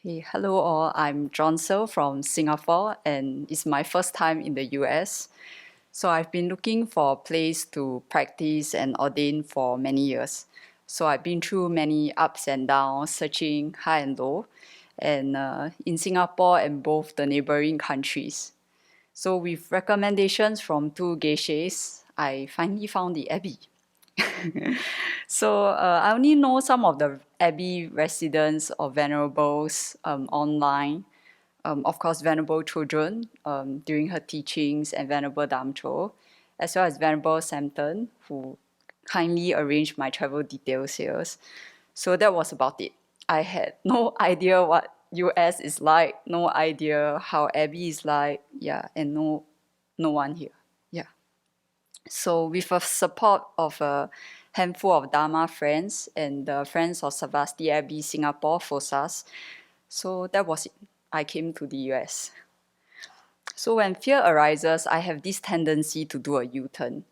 Okay, hello all. I'm Johnsel from Singapore, and it's my first time in the US. So I've been looking for a place to practice and ordain for many years. So I've been through many ups and downs, searching high and low, and in Singapore and both the neighboring countries. So with recommendations from two geishas, I finally found the Abbey. So I only know some of the Abbey residents or venerables online. Of course, Venerable Children during her teachings and Venerable Damcho, as well as Venerable Samton, who kindly arranged my travel details here. So that was about it. I had no idea what US is like, no idea how Abbey is like, yeah, and no one here. Yeah. So with the support of a handful of Dharma friends and the friends of Sravasti Abbey Singapore, FOSAS, so that was it. I came to the US. So when fear arises, I have this tendency to do a U-turn.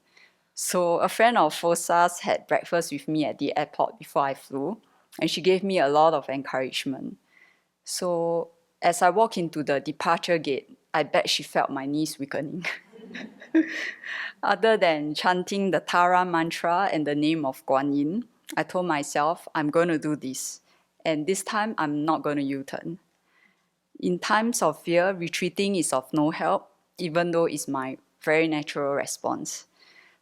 So a friend of FOSAS had breakfast with me at the airport before I flew, and she gave me a lot of encouragement. So as I walked into the departure gate, I bet she felt my knees weakening. Other than chanting the Tara mantra and the name of Guan Yin, I told myself, I'm going to do this. And this time, I'm not going to U-turn. In times of fear, retreating is of no help, even though it's my very natural response.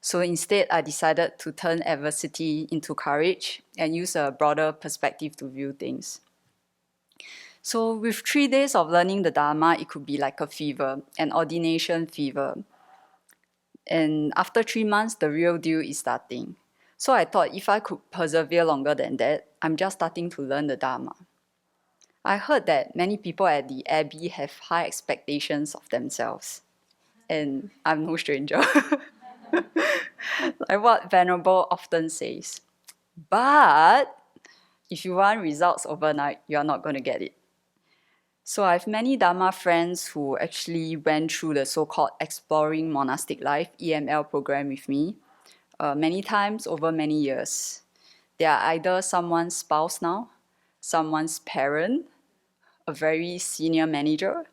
So instead, I decided to turn adversity into courage and use a broader perspective to view things. So with 3 days of learning the Dharma, it could be like a fever, an ordination fever. And after 3 months, the real deal is starting. So I thought if I could persevere longer than that, I'm just starting to learn the Dharma. I heard that many people at the Abbey have high expectations of themselves. And I'm no stranger. Like what Venerable often says. But if you want results overnight, you're not going to get it. So I have many Dharma friends who actually went through the so-called Exploring Monastic Life, EML program with me, many times over many years. They are either someone's spouse now, someone's parent, a very senior manager,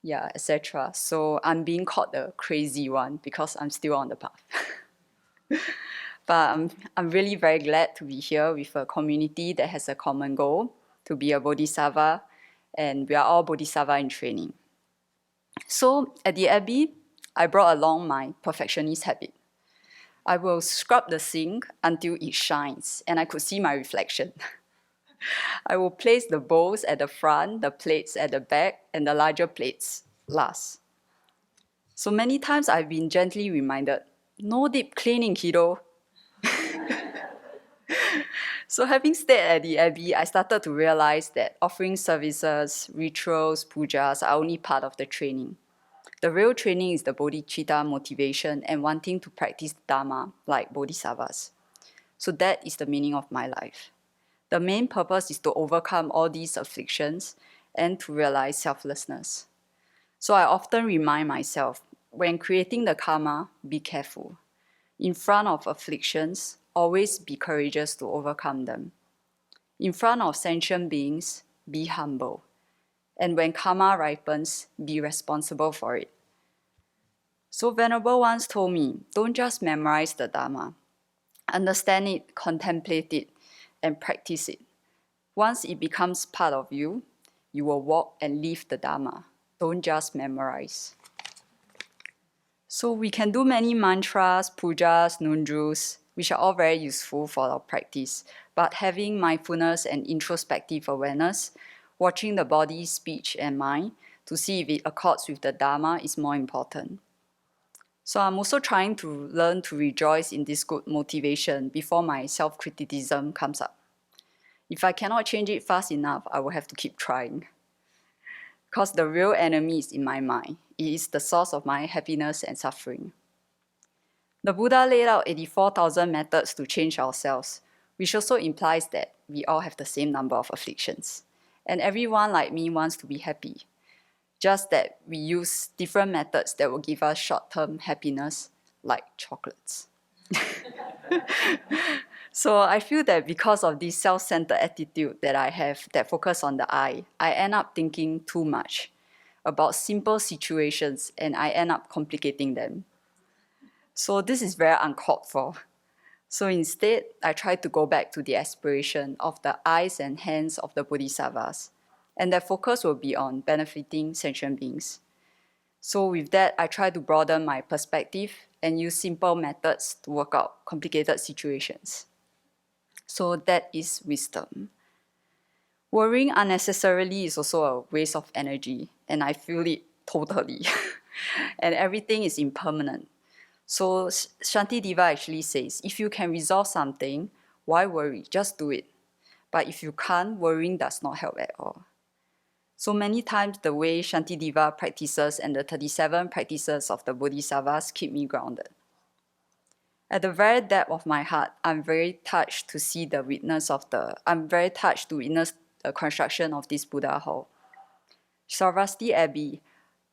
yeah, etc. So I'm being called the crazy one because I'm still on the path. But I'm really very glad to be here with a community that has a common goal, to be a Bodhisattva, and we are all Bodhisattva in training. So at the Abbey, I brought along my perfectionist habit. I will scrub the sink until it shines and I could see my reflection. I will place the bowls at the front, the plates at the back, and the larger plates last. So many times I've been gently reminded, no deep cleaning, kiddo. So having stayed at the Abbey, I started to realize that offering services, rituals, pujas are only part of the training. The real training is the bodhicitta motivation and wanting to practice Dharma like bodhisattvas. So that is the meaning of my life. The main purpose is to overcome all these afflictions and to realize selflessness. So I often remind myself, when creating the karma, be careful. In front of afflictions, always be courageous to overcome them. In front of sentient beings, be humble. And when karma ripens, be responsible for it. So Venerable once told me, don't just memorize the Dharma. Understand it, contemplate it, and practice it. Once it becomes part of you, you will walk and live the Dharma. Don't just memorize. So we can do many mantras, pujas, nunjus, which are all very useful for our practice. But having mindfulness and introspective awareness, watching the body, speech, and mind to see if it accords with the Dharma is more important. So I'm also trying to learn to rejoice in this good motivation before my self-criticism comes up. If I cannot change it fast enough, I will have to keep trying. Because the real enemy is in my mind. It is the source of my happiness and suffering. The Buddha laid out 84,000 methods to change ourselves, which also implies that we all have the same number of afflictions. And everyone like me wants to be happy. Just that we use different methods that will give us short-term happiness, like chocolates. So I feel that because of this self-centered attitude that I have that focus on the I end up thinking too much about simple situations and I end up complicating them. So this is very uncalled for. So instead, I try to go back to the aspiration of the eyes and hands of the bodhisattvas, and their focus will be on benefiting sentient beings. So with that, I try to broaden my perspective and use simple methods to work out complicated situations. So that is wisdom. Worrying unnecessarily is also a waste of energy, and I feel it totally. And everything is impermanent. So Shantideva actually says, if you can resolve something, why worry? Just do it. But if you can't, worrying does not help at all. So many times the way Shantideva practices and the 37 practices of the Bodhisattvas keep me grounded. At the very depth of my heart, I'm very touched to witness the construction of this Buddha hall. Sravasti Abbey,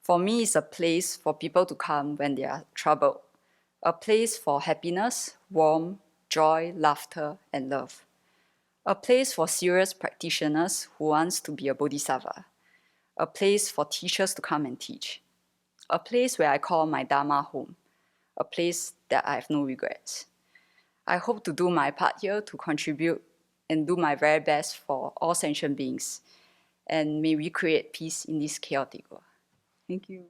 for me, is a place for people to come when they are troubled. A place for happiness, warmth, joy, laughter, and love. A place for serious practitioners who wants to be a bodhisattva. A place for teachers to come and teach. A place where I call my Dharma home. A place that I have no regrets. I hope to do my part here to contribute and do my very best for all sentient beings. And may we create peace in this chaotic world. Thank you.